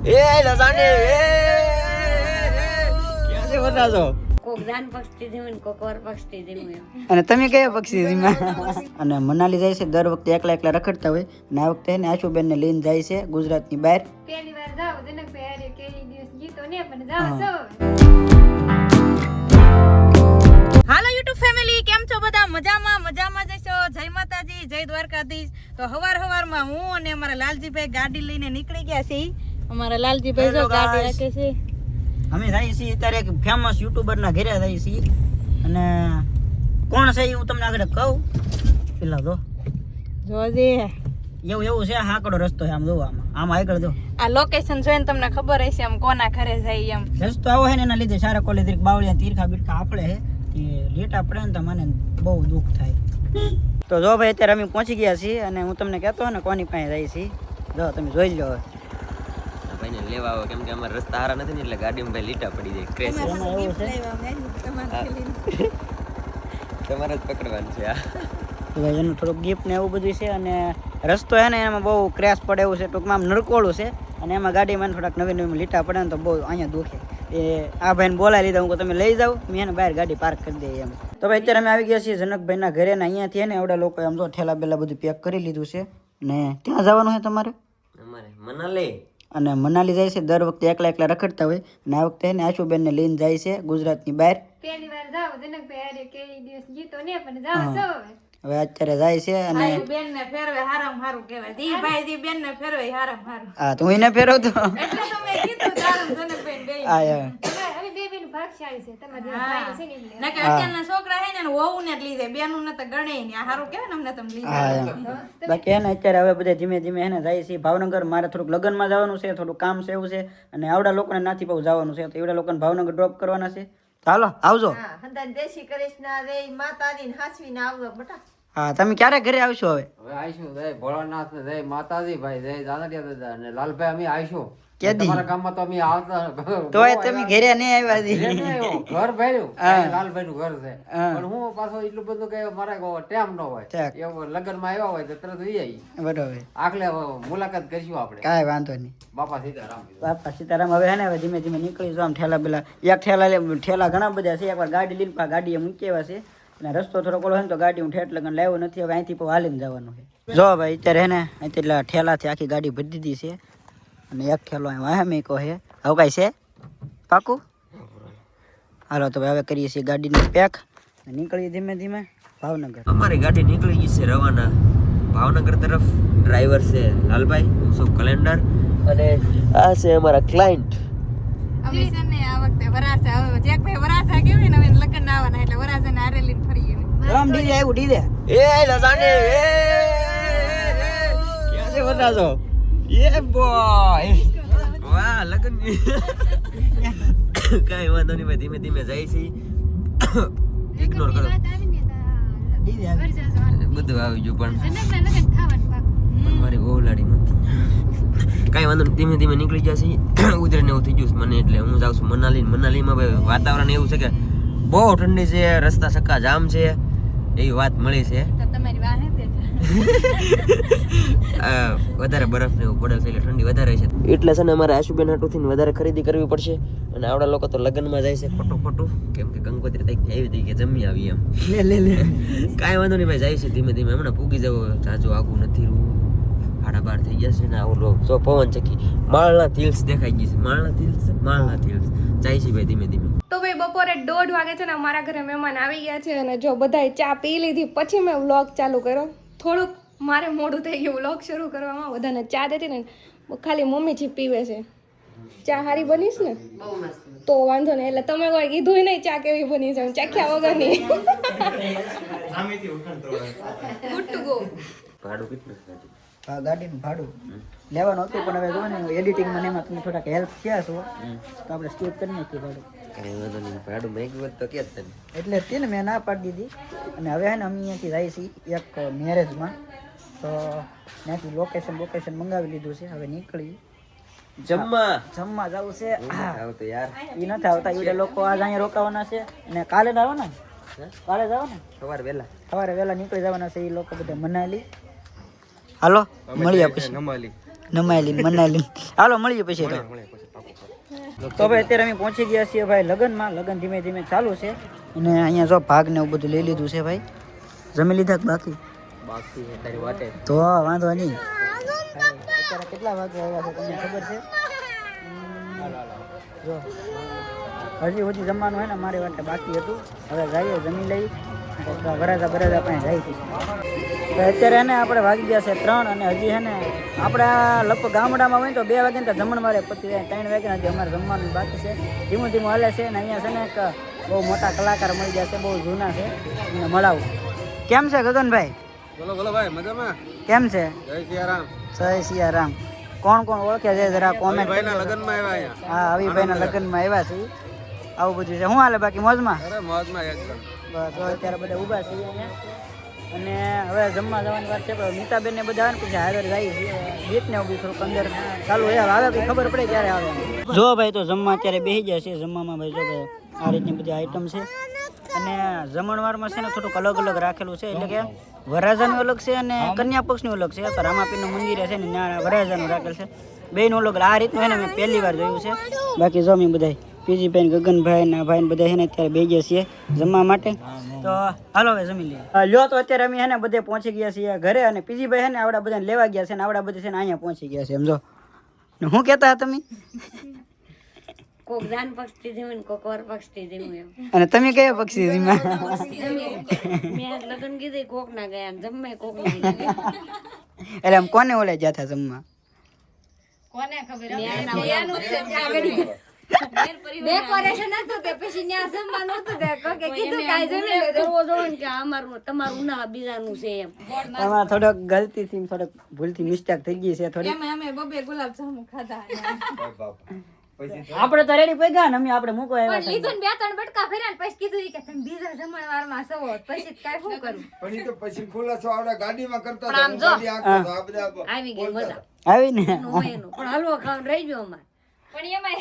એ લસાને ક્યાં છે વરરાજો? કોક જાન પક્ષી દેવું કોક વર પક્ષી દેવું એમ. અને તમે કયા પક્ષી ધીમા? અને મનાલી જાય છે દર વખતે એકલા એકલા રખડતા હોય અને આ વખતે આશુબેન ને લઈને જાય છે ગુજરાતની બહાર. પહેલી વાર જાવ જનકભાઈ અરે કે દિવસ ગીતો ને પણ જાવ છો. હાલો યુટ્યુબ ફેમિલી, કેમ છો બધા? મજામાં જશો. જય માતાજી, જય દ્વારકાધીશ. તો હવારમાં હું અને અમારા લાલજીભાઈ ગાડી લઈને નીકળી ગયા છે. અમારા લાલજીભાઈ જો ગાડી રાખે છે. અમે જઈએ છીએ અત્યારે એક ફેમસ યુટ્યુબર ના ઘરે જઈએ છીએ અને કોણ છે એ હું તમને આગળ કહું. પેલા જોજે એવું છે હાકડો રસ્તો છે આમ જો આમ આગળ જો આ લોકેશન જોઈને તમને ખબર હશે આમ કોના ઘરે જાય એમ. રસ્તો આવો છે ને એના લીધે સારા કોલે દીક બાવળિયા તીરખા બીરખા આપડે છે એ લેટા પડે ને તો મને બહુ દુઃખ થાય. તો જો ભાઈ અત્યારે અમે પહોંચી ગયા છીએ અને હું તમને કહેતો ને કોની પાસે જઈએ છીએ જો તમે જોઈ લો. ભાઈને લેવા આવો કેમ કે અમારા રસ્તા સારા નથી ને એટલે ગાડીમાં ભાઈ લીટા પડી જાય ક્રેશ. તમારે જ પકડવાનું છે આ. તો ભાઈ એનું થોડુંક ગિફ્ટ ને એવું બધું છે અને રસ્તો છે ને એમાં બહુ ક્રેશ પડે એવું છે, ટૂંકમાં આમ નરકોળું છે અને એમાં ગાડીમાં થોડાક નવી લીટા પડે ને તો બહુ અહીંયા દુખે. એ આ ભાઈને બોલાવી લીધા, હું તમે લઈ જાઓ, મેં એને બહાર ગાડી પાર્ક કરી દઈએ એમ. તો ભાઈ અત્યારે અમે આવી ગયા છીએ જનકભાઈના ઘરે ને અહીંયાથી ને એવડા લોકો આમ જો ઠેલા બેલા બધું પેક કરી લીધું છે ને ત્યાં જવાનું છે તમારે. અમારે મનાલી અને મનાલી જાય છે દર વખતે એકલા રખડતા હોય અને આ વખતે ને આશુબેન ને લઈને જાય છે ગુજરાતની બહાર. પહેલી વાર જાવ જનકભાઈ અરે કે દિવસ ગીતો ને પણ જાવ છો. હવે અત્યારે જાય છે અને બેન ને ફેરવે હારામ હારું કહેવાય. દી ભાઈ દી બેન ને ફેરવે હારામ હારું. હા તો હું એને ફેરવતો એટલે તો મેં કીધું ચાલો જનકભાઈ બે. હા હવે બે બેન ભાગશાળી છે તમારા જેવા ભાઈ છે ને એટલે. ના કે અત્યારના છોકરા હે ને વહુ ને જ લીધે, બેનું ને તો ગણે ને હારું કહેવાય ને અમને તમે લીધે. હા બાકી એને અત્યારે હવે બધા ધીમે ધીમે એને જાય છે ભાવનગર. મારે થોડુંક લગ્નમાં જવાનું છે, થોડું કામ છે એવું છે અને આવડા લોકોને નાથી બહુ જવાનું છે તો એવડા લોકોને ભાવનગર ડ્રોપ કરવાના છે. ચાલો આવજો. હા તમે ક્યારે ઘરે આવશો? હવે હવે આવીશું. જય ભોળાનાથ ને જય માતાજી ભાઈ, જય દાદા દાદા અને લાલભાઈ અમે આવીશું. કેદી? તમારા ગામમાં તો અમે આવતા તોય તમે ઘરે નહીં આવ્યા દી. ઘર ભર્યું લાલભાઈ નું ઘર છે પણ હું પાછો એટલું બધું કે મારે ટાઈમ ન હોય એવું લગ્ન માં આવ્યા હોય તો તરત જઈ આવી. બરોબર આખલે મુલાકાત કરીશું આપણે. કાંઈ વાંધો નહીં. બાપા સીતારામ. બાપા સીતારામ. હવે હે ને હવે ધીમે ધીમે નીકળી જાવ. આમ ઠેલા પેલા એક ઠેલા ઘણા બધા છે. એકવાર ગાડી લઈને ગાડીએ મૂકી આવ્યા છે અને રસ્તો થોડો કોળો હોય ને તો ગાડી હું ઠેઠ લગન લાવ્યો નથી. હવે અહીંથી હાલીને જવાનું છે. જો ભાઈ અત્યારે હે ને અહીંથી ઠેલાથી આખી ગાડી ભરી દીધી છે અને એક ઠેલો અહીં મેં કહો હે. હવે કાંઈ છે પાકું? હાલો તો હવે કરીએ છીએ ગાડીને પેક અને નીકળીએ ધીમે ધીમે ભાવનગર. અમારી ગાડી નીકળી ગઈ છે રવાના ભાવનગર તરફ. ડ્રાઈવર છે લાલભાઈ, હું છું કલેન્ડર અને આ છે અમારા ક્લાયન્ટ. અમે છે ને આ વખતે વરાસા હવે જેકભાઈ વરાસા કેવી ને હવે લગ્ન આવવાના એટલે વરાસા ને આરે લઈને ફરીએ. રામ ડીજે આવ્યું ડીજે. એ લસાને ક્યાં છે વરરાજો? એ બોય વાહ લગન કાંઈ વાંધો નહીં ભાઈ, ધીમે ધીમે જાય છે. ઇગ્નોર કરો, ડીજે બધું આવી ગયું પણ જનકભાઈ લગન ખાવાનું પાકું. મારી ઓલાડી નથી. કાંઈ વાંધો નહીં, ધીમે ધીમે નીકળી જશે. ઉધરે ને એવું થઈ ગયું મને એટલે હું જાઉં છું મનાલીમાં ભાઈ વાતાવરણ એવું છે કે બહુ ઠંડી છે, રસ્તા સક્કા જામ છે એવી વાત મળી છે. તો તમારી વાહે વધારે બરફ ને એવું પડે છે એટલે ઠંડી વધારે છે એટલે છે ને અમારે આશુબેન હાટુથી વધારે ખરીદી કરવી પડશે. અને આવડા લોકો તો લગ્નમાં જાય છે ખોટું કેમ કે કંકોત્રી તારીખથી આવી હતી કે જમી આવી એમ. લે કાંઈ વાંધો નહીં ભાઈ, જાય છે ધીમે ધીમે. હમણાં પૂગી જવો, જાજુ આગું નથી રહ્યું. 12:30 થઈ ગયા છે ને આવું લો જો પવન ચકી માળના તિલ્સ દેખાઈ ગઈ છે. માળના તિલ્સ જાય છે ભાઈ ધીમે ધીમે. તો ભાઈ બપોરે 1:30 વાગે છે ને અમારા ઘરે મહેમાન આવી ગયા છે અને જો બધાએ ચા પી લીધી પછી મેં વ્લોગ ચાલુ કર્યો. થોડુંક મારે મોડું થઈ ગયું વ્લોગ શરૂ કરવામાં. બધાને ચા દેતી ને ખાલી મમ્મી જ પીવે છે. ચા હારી બનીશ ને તો વાંધો નહીં. એટલે તમે કોઈ કીધું નહીં ચા કેવી બની છે, ચાખ્યા વગરની. Good to go. ભાડું કેટલું છે? ગાડીનું ભાડું લેવાનું હતું પણ હવે જો ને એડિટિંગમાં એમાં તમે થોડાક હેલ્પ થયા છો તો આપણે સ્કીપ કરી નાખીએ ભાડું. કાંઈ વાંધો નહીં, ભાડું મેંગ્યું હોત તો કે જ તને. એટલે તે ને મેં ના પાડી દીધી. અને હવે હે ને અમે અહીંયાથી જાય છીએ એક મેરેજમાં તો ત્યાંથી લોકેશન મંગાવી લીધું છે. હવે નીકળી જમવા જવું છે. આવો તો યાર એ નથી આવતા એ લોકો આજ અહીંયા રોકાવાના છે અને કાલે જ આવવાના. કાલે જ આવવાના સવારે વહેલા નીકળી જવાના છે એ લોકો બધા મનાલી. હાલો મળીએ પછી. નમાયલી મનાલી હાલો મળીએ પછી તો ભાઈ અત્યારે અમે પહોંચી ગયા છીએ ભાઈ લગનમાં. લગન ધીમે ધીમે ચાલુ છે અને અહીંયા જો ભાગ ને એવું બધું લઈ લીધું છે ભાઈ. જમી લીધા કે બાકી તો વાંધો નહીં. અત્યારે કેટલા વાગે આવ્યા છે તમને ખબર છે? જો હજી સુધી જમવાનું હોય ને મારી વાટે બાકી હતું. હવે જઈએ જમી લઈ વરાજા આપણે જાય છે. અત્યારે એને આપણે વાગી ગયા છે 3 અને હજી છે ને આપણે લગભગ ગામડામાં હોય તો 2 વાગે તો જમણ મારે પતી જાય. 3 વાગે હજી અમારે જમવાનું બાકી છે. ધીમું ધીમું હાલે છે. અને અહીંયા છે ને એક બહુ મોટા કલાકાર મળી ગયા છે, બહુ જૂના છે, એને મળાવું. કેમ છે ગગનભાઈ? બોલો બોલો ભાઈ, મજામાં? કેમ છે? જય સિયારામ. જય સિયારામ. કોણ કોણ ઓળખે છે જરા કોમેન્ટ ભાઈના લગનમાં આવ્યા અહીંયા. હા, અવિભાઈના લગ્નમાં આવ્યા છે. આવું બધું છે. શું હાલે બાકી મોજમાં? અરે મોજમાં એકદમ. બસ તો અત્યારે બધા ઊભા છીએ અહીંયા અને હવે જમવા જવાની વાત છે. પણ મીતાબેન ને બધા આવે ને પછી હાજર જાય છે. ગીત ને એવું થોડુંક અંદર ચાલુ આવે કંઈ ખબર પડે ત્યારે આવે. જો ભાઈ તો જમવા અત્યારે બેસી જાય છે. જમવામાં ભાઈ જો ભાઈ આ રીતની બધી આઈટમ છે અને જમણવારમાં છે ને થોડુંક અલગ અલગ રાખેલું છે. એટલે કે વરરાજાનું અલગ છે અને કન્યા પક્ષનું અલગ છે. તો રામાપીરનું મંદિર છે ને ત્યાં વરરાજાનું રાખેલ છે. બેયનું અલગ. આ રીતનું એને મેં પહેલી વાર જોયું છે. બાકી જો મેં બધા પીજીભાઈ ગગનભાઈ ના ભાઈ બધા છે ને અત્યારે બે ગયા છીએ જમવા માટે. તો હાલો હવે જમી લઈએ. લ્યો તો અત્યારે અમે છે ને બધે પહોંચી ગયા છીએ ઘરે અને પીજીભાઈ છે ને આવડા બધાને લેવા ગયા છે ને આવડા બધા છે ને અહીંયા પહોંચી ગયા છે. સમજો ને શું કહેતા તમે? કોક દાન પક્ષથી જમીન કોક વર પક્ષથી જમ્યું એમ. અને તમે કયા પક્ષી મેં આજ લગ્ન કીધું કોક ના ગયા જમે કોક ના ગયા. એટલે આમ કોને ઓલે ગયા હતા જમવા? કોને ખબર ડેકોરેશન હતું તે પછી ત્યાં જમવાનું હતું તે કોકે કીધું કાઈ જમી લે કરવો જોઈએ ને કે અમારું તમારું ના બીજાનું છે એમ. એમાં થોડોક ગલતીથી થોડોક ભૂલથી મિસ્ટેક થઈ ગઈ છે થોડી. અમે બબે ગુલાબ જામુ ખાધા. આપણે તો રેડી પડી ગયા ને અમે આપણે મૂકો આવ્યા પણ લીધું ને 2-3 બટકા ફેર્યા ને પછી કીધું ઈ કે તમે બીજા જમણવારમાં સવો પછી કાઈ શું કરું. પછી તો પછી ખુલાસો આવડા ગાડીમાં કરતા પણ આમ જો. ગાડી આખો તો આ બધા આવી ગઈ મજા આવી ને એનું હોય એનું. પણ હલવો ખાવાનું રહી ગયો અમારે. પણ એમાં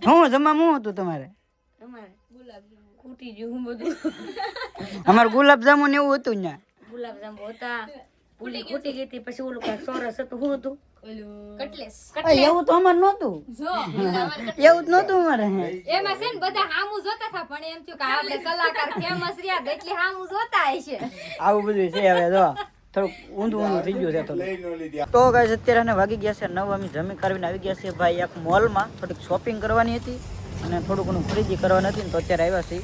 હું જમવા હું હતું તમારે? અમારે ખૂટી ગયું હું બધું. અમારે ગુલાબ જામુન એવું હતું ને. ગુલાબ જાંબુ હતા, પૂરી ખૂટી ગઈ હતી, પછી ઓલું કાંઈક સોરસ હતું. શું હતું? કટલેસ એવું તો અમારે નહોતું. એવું જ નહોતું અમારે. એમાં છે ને બધા હામું જોતા હતા પણ એમ થયું કે આપણે કલાકાર ફેમસ રહ્યા એટલે હામું જોતા હશે. આવું બધું છે. હવે જો થોડુંક ઊંધું થઈ ગયું છે થોડું. તો ગાઈસ અત્યારે એને વાગી ગયા છે 9. અમે જમી કરીને આવી ગયા છે ભાઈ એક મોલમાં. થોડીક શોપિંગ કરવાની હતી અને થોડું ઘણું ખરીદી કરવાની હતી ને તો અત્યારે આવ્યા છીએ.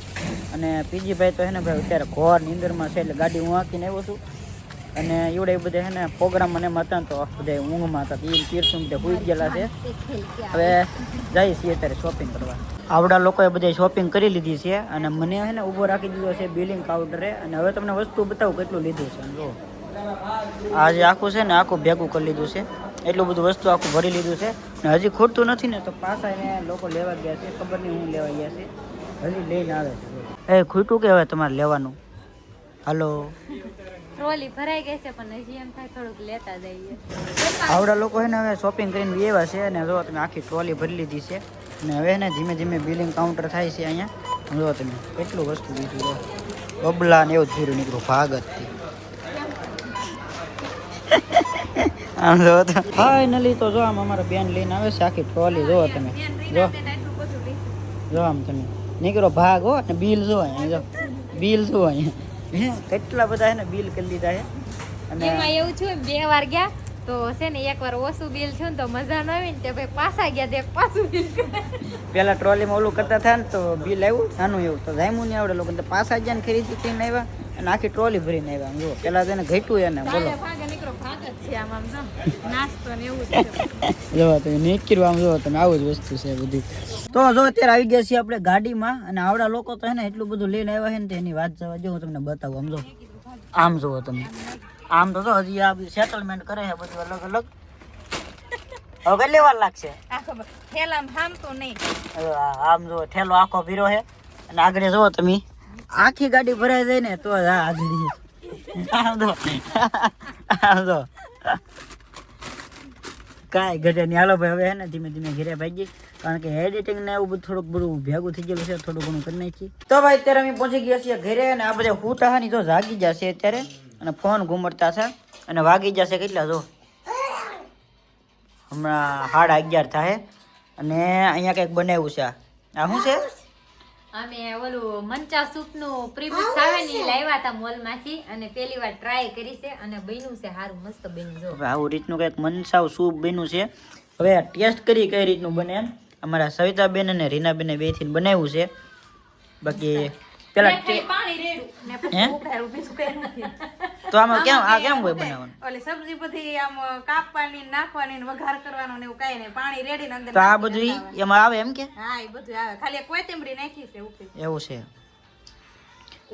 અને પીજી ભાઈ તો હે ને ભાઈ અત્યારે ઘોર નીંદરમાં છે એટલે ગાડી હું હાંકીને આવ્યો છું. અને એવડે બધા છે ને પ્રોગ્રામ મને હતા તો બધા ઊંઘમાં હતા. તીર્થું બધા ભૂઈ ગયેલા છે. હવે જઈએ છીએ અત્યારે શોપિંગ કરવા. આવડા લોકોએ બધા શોપિંગ કરી લીધી છે અને મને છે ને ઊભો રાખી દીધો છે બિલિંગ કાઉન્ટરે. અને હવે તમને વસ્તુ બતાવું કેટલું લીધું છે. જો આજે આખું છે ને આખું ભેગું કરી લીધું છે. એટલું બધું વસ્તુ આખું ભરી લીધું છે ને હજી ખૂટતું નથી ને તો પાછા એને લોકો લેવા ગયા છે. ખબર નહીં હું લેવા ગયા છે. હજી લઈને આવે છે. એ ખૂટું કે હવે તમારે લેવાનું? હાલો ટ્રોલી ભરાઈ ગઈ છે પણ હજી એમ થાય થોડુંક લેતા જઈએ. આવડા લોકો છે ને હવે શોપિંગ કરીને એવા છે અને જો તમે આખી ટ્રોલી ભરી લીધી છે અને હવે ને ધીમે ધીમે બિલિંગ કાઉન્ટર થાય છે અહીંયા. જો તમે કેટલું વસ્તુ લીધું છે. બબલા ને એવું જ ફીરું નીકળું ભાગતથી. આમ જો તો ફાઇનલી તો જો આમ અમારા બેન લઈને આવે છે આખી ટ્રોલી. જો તમે જો આમ તમે નીકળો ભાગ હો ને બિલ જો અહીંયા જો બિલ શું અહીંયા કેટલા બધા છે ને બિલ કરી લીધા છે. અને એમાં એવું થયું 2 વાર ગયા તો છે ને એકવાર ઓછું બિલ થયું ને તો મજા ન આવી ને તે ભાઈ પાછા ગયા તે પાછું બિલ પેલા ટ્રોલીમાં ઓલું કરતા થાય ને તો બિલ આવ્યું નાનું એવું તો જામ્યું નહીં આવડે લોકો પાછા ગયા ને ખરીદી કરીને આવ્યા અને આખી ટ્રોલી ભરીને આવ્યા. જો પેલા તેને ઘટ્યું એને બોલો જો તમે નીકળ્યું આમ જો તમે આવું જ વસ્તુ છે બધી. તો જો અત્યારે આવી ગયા છીએ આપણે ગાડીમાં અને આવડા લોકો તો હે ને એટલું બધું લઈને આવ્યા છે ને એની વાત જવા જો હું તમને બતાવું. આમ જો આમ જુઓ તમે આમ તો હજી આ સેટલમેન્ટ કરે છે બધું અલગ અલગ. હવે કેટલી વાર લાગશે? આમ જો ઠેલો આખો ભીરો છે અને આગળ જુઓ તમે આખી ગાડી ભરાઈ જાય ને તો આગળ આમ જો કાંઈ ઘટે નહીં. હાલો ભાઈ હવે હે ને ધીમે ધીમે ઘરે ભાગી કારણ કે એડિટિંગ ને એવું બધું થોડુંક બધું ભેગું થઈ ગયેલું છે. થોડું ઘણું કરી નાખીએ. તો ભાઈ અત્યારે અમે પહોંચી ગયા છીએ ઘરે અને આ બધા હુટા ની જો જાગી જશે અત્યારે અને ફોન ઘુમડતા છે અને વાગી જશે કેટલા જો હમણાં 11:30 થાય અને અહીંયા કંઈક બનાવ્યું છે આ શું છે અમે ઓલું મંચા સૂપ નું પ્રીમિક્સ આવે ને ઈ લાવ્યા હતા મોલ માંથી અને પહેલી વાર ટ્રાય કરી છે અને બન્યું છે સારું મસ્ત બન્યું જો હવે આવું રીતનું કંઈક મનસાવ સૂપ બન્યું છે હવે ટેસ્ટ કરી કઈ રીતનું બને એમ અમારા સવિતાબેન અને રીનાબેને બેથી બનાવ્યું છે બાકી પેલા પાણી રેડું ને પછી ઉભરાયું બીજું કઈ નથી તો આમાં કેમ હોય બનાવવાનું ઓલી સબ્જી બધી આમ કાપવાની નાખવાની ને વઘાર કરવાનો ને એવું કઈ નહીં પાણી રેડીને અંદર તો આ બધું એમાં આવે એમ કે હા એ બધું આવે ખાલી કોથમરી નાખી છે ઉપર એવું છે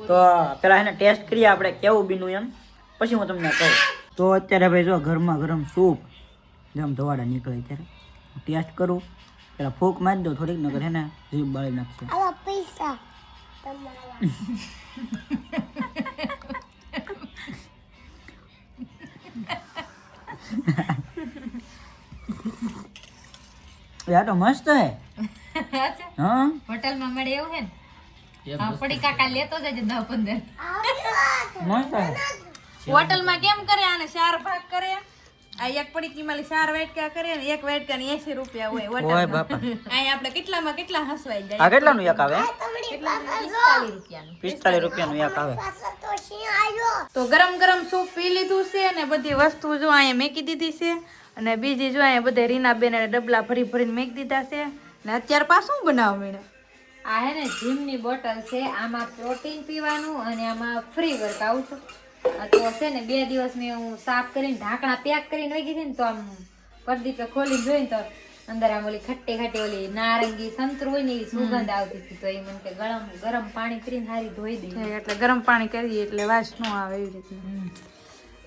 તો પેલા એને ટેસ્ટ કરીએ આપણે કેવું બીનું એમ પછી હું તમને કહું તો અત્યારે ભાઈ જો ગરમા ગરમ સૂપ જેમ ધવાડા નીકળે ત્યારે ટેસ્ટ કરું પેલા ફૂંક મારી દો થોડીક નગર હે ને જીભ બાળી નાખશે યાર તો મસ્ત હે હા હોટલમાં મળે એવું હે ને હા પડી કાકા લેતો જજે 10-15 મસ્ત હે હોટલમાં કેમ કરે આને 4 ભાગ કરે આ એક પડીકી માલી 4 વાટકા કરે ને એક વાટકા ની 80 રૂપિયા હોય ઓય હોટલમાં બાપા અહીં આપણે કેટલા હસવાઈ જાય આ કેટલાનું એક આવે 45 રૂપિયાનું 45 રૂપિયાનું એક આવે તો ગરમ ગરમ સૂપ પી લીધું છે ને બધી વસ્તુ જો અહીંયા મેકી દીધી છે અને બીજી જો અહીંયા બધે રીનાબેન અને ડબલા ભરીને મેકી દીધા છે ને અત્યારે પાછું બનાવવા માંડ્યા આ હે ને જીમની બોટલ છે આમાં પ્રોટીન પીવાનું અને આમાં ફ્રી વર્કઆઉટ આ તો છે ને 2 દિવસ મેં હું સાફ કરીને ઢાંકણા પેક કરીને વહી ગઈ ને તો આમ પરદીપે ખોલીને જોઈને તો અંદર આમ ઓલી ખટ્ટી ઓલી નારંગી સંતરું હોય ને એવી સુગંધ આવતી હતી તો એ મને કે ગરમ પાણી કરીને સારી ધોઈ દે એટલે ગરમ પાણી કરીએ એટલે વાસ ન આવે એવી રીતે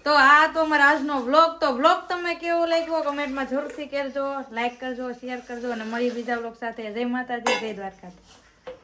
તો આ તો અમારો આજનો વ્લોગ તમે કેવો લાગ્યો કમેન્ટમાં જરૂરથી કરજો લાઈક કરજો શેર કરજો અને મળી બીજા વ્લોગ સાથે જય માતાજી જય દ્વારકાધીશ